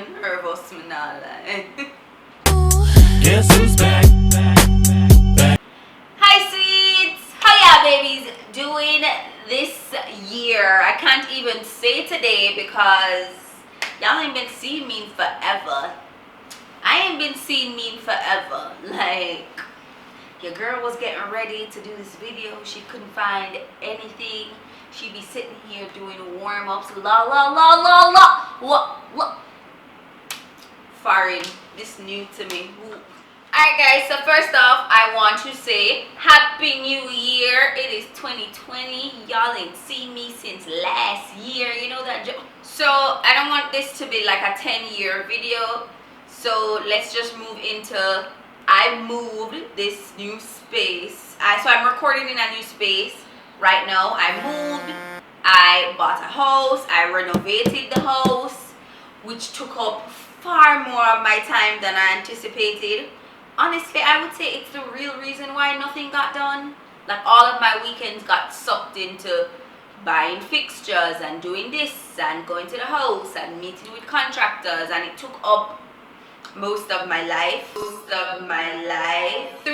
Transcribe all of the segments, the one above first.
nervous, me nah lie. Guess who's back? Hi sweets! How y'all babies doing this year? I can't even say today because y'all ain't been seeing me in forever. I ain't been seeing me in forever. Like, your girl was getting ready to do this video. She couldn't find anything. She'd be sitting here doing warm-ups. La la la la la. Foreign. This new to me. Alright guys, so first off, I want to say Happy New Year. It is 2020. Y'all ain't seen me since last year. You know that joke? So I don't want this to be like a 10-year video. So let's just move into, I moved this new space. So I'm recording in a new space right now. I moved. I bought a house. I renovated the house, which took up far more of my time than I anticipated. Honestly, I would say it's the real reason why nothing got done. Like, all of my weekends got sucked into buying fixtures and doing this and going to the house and meeting with contractors, and it took up most of my life. Through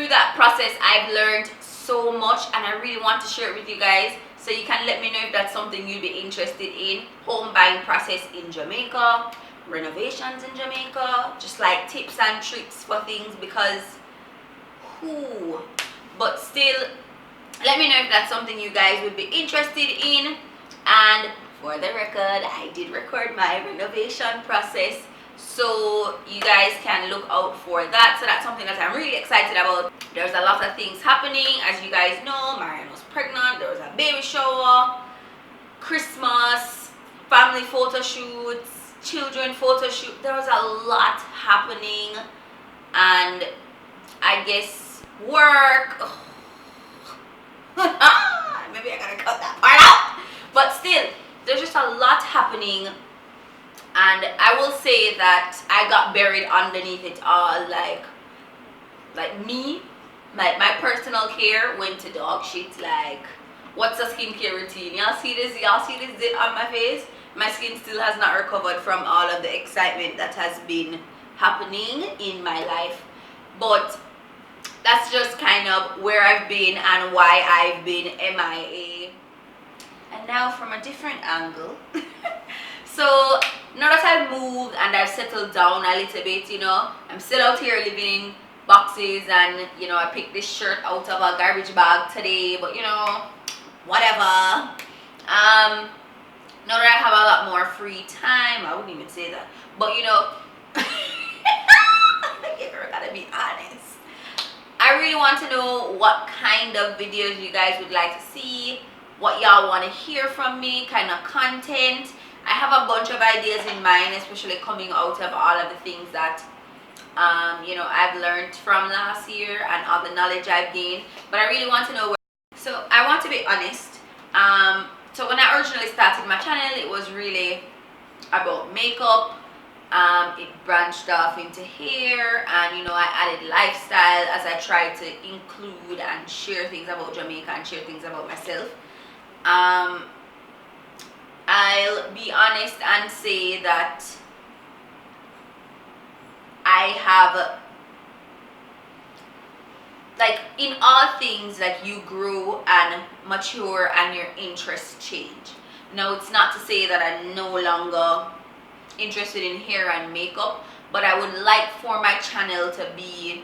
that process, I've learned so much, and I really want to share it with you guys, so you can let me know if that's something you'd be interested in. Home buying process in Jamaica, renovations in Jamaica, just like tips and tricks for things, because but still, let me know if that's something you guys would be interested in. And for the record, I did record my renovation process, so you guys can look out for that. So that's something that I'm really excited about. There's a lot of things happening. As you guys know, Marianne was pregnant, there was a baby shower, Christmas, family photo shoots, children photo shoot. There was a lot happening, and I guess work. Maybe I gotta cut that part out, but still, there's just a lot happening. And I will say that I got buried underneath it all. Like me, like my personal care went to dog shit. Like, what's a skincare routine? Y'all see this zit on my face? My skin still has not recovered from all of the excitement that has been happening in my life. But that's just kind of where I've been and why I've been MIA. And now from a different angle. So now that I've moved and I've settled down a little bit, you know, I'm still out here living in boxes, and you know, I picked this shirt out of a garbage bag today, but you know, whatever. Now that I have a lot more free time, I wouldn't even say that, but you know, you gotta be honest. I really want to know what kind of videos you guys would like to see, what y'all want to hear from me, kind of content. I have a bunch of ideas in mind, especially coming out of all of the things that you know, I've learned from last year and all the knowledge I've gained. But I really want to know so I want to be honest. So when I originally started my channel, it was really about makeup. It branched off into hair, and you know, I added lifestyle as I tried to include and share things about Jamaica and share things about myself. I'll be honest and say that I have, like, in all things, like, you grow and mature and your interests change. Now, it's not to say that I'm no longer interested in hair and makeup, but I would like for my channel to be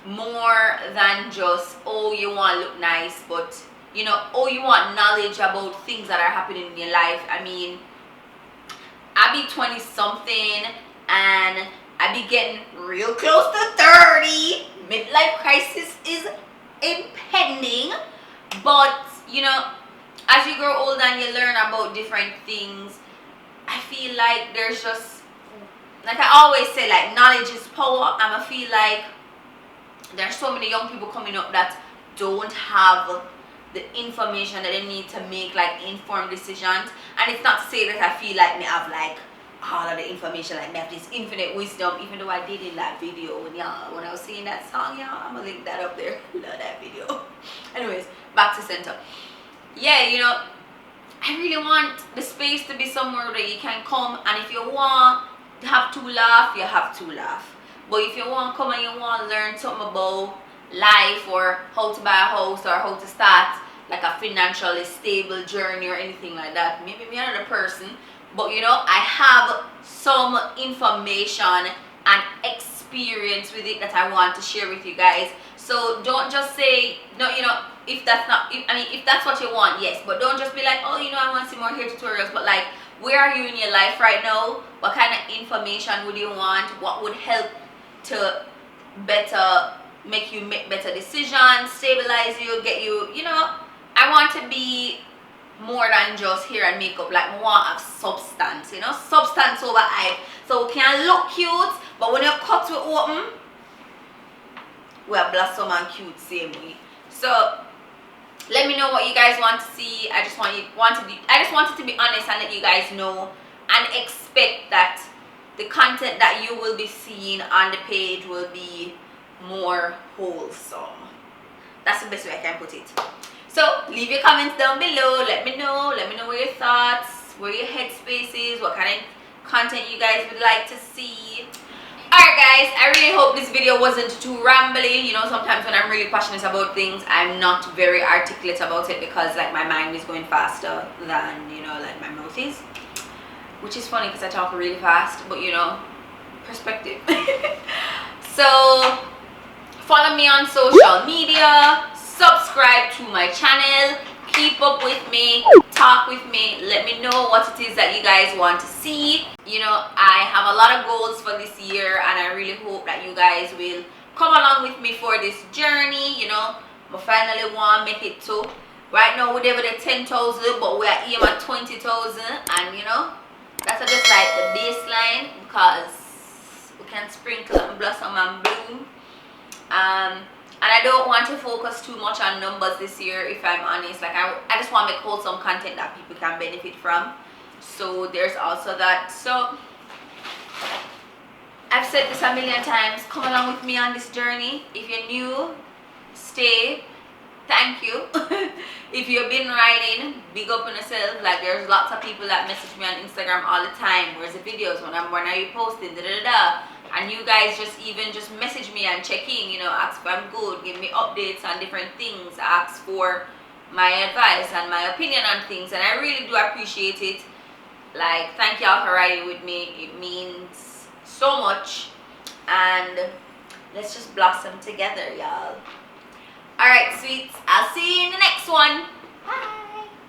more than just, oh, you want to look nice, but you know, oh, you want knowledge about things that are happening in your life. I mean, I be 20 something and I be getting real close to 30. Midlife crisis is impending. But you know, as you grow older and you learn about different things, I feel like there's just, like I always say, like, knowledge is power. And I feel like there's so many young people coming up that don't have the information that they need to make like informed decisions. And it's not to say that I feel like me have like all of the information, like me have this infinite wisdom, even though I did in that video when I was singing that song, y'all. I'm gonna link that up there. Love that video. Anyways, back to center. Yeah, you know, I really want the space to be somewhere that you can come, and if you want have to laugh, you have to laugh. But if you want to come and you want to learn something about life or how to buy a house or how to start like a financially stable journey or anything like that, maybe me another person. But you know, I have some information and experience with it that I want to share with you guys. So don't just say no, you know, if that's not, if that's what you want, yes, but don't just be like, oh, you know, I want to see more hair tutorials. But like, where are you in your life right now? What kind of information would you want? What would help to better make you make better decisions, stabilize you, get you, you know, I want to be more than just hair and makeup. Like, I want to have substance, you know, substance over hype. So we can look cute, but when your cuts will open, we are blossom and cute same way. So let me know what you guys want to see. I just wanted to be honest and let you guys know and expect that the content that you will be seeing on the page will be more wholesome. That's the best way I can put it. So leave your comments down below. Let me know what your thoughts, where your headspace is, what kind of content you guys would like to see. Alright guys, I really hope this video wasn't too rambly. You know, sometimes when I'm really passionate about things, I'm not very articulate about it because like my mind is going faster than, you know, like my mouth is. Which is funny because I talk really fast, but you know, perspective. So follow me on social media, subscribe to my channel, keep up with me, talk with me, let me know what it is that you guys want to see. You know, I have a lot of goals for this year and I really hope that you guys will come along with me for this journey. You know, I finally want to make it to, right now we're over the 10,000, but we're aiming at 20,000, and you know, that's just like the baseline because we can sprinkle and blossom and bloom. And I don't want to focus too much on numbers this year, if I'm honest. Like, I just want to make wholesome content that people can benefit from. So there's also that. So I've said this a million times, come along with me on this journey. If you're new, stay. Thank you. If you've been riding, big up on yourself. Like, there's lots of people that message me on Instagram all the time. Where's the videos? When are you posting? Da da da. And you guys just message me and check in, you know, ask if I'm good, give me updates on different things, ask for my advice and my opinion on things, and I really do appreciate it. Like, thank y'all for riding with me. It means so much, and let's just blossom together, y'all. Alright, sweets, I'll see you in the next one.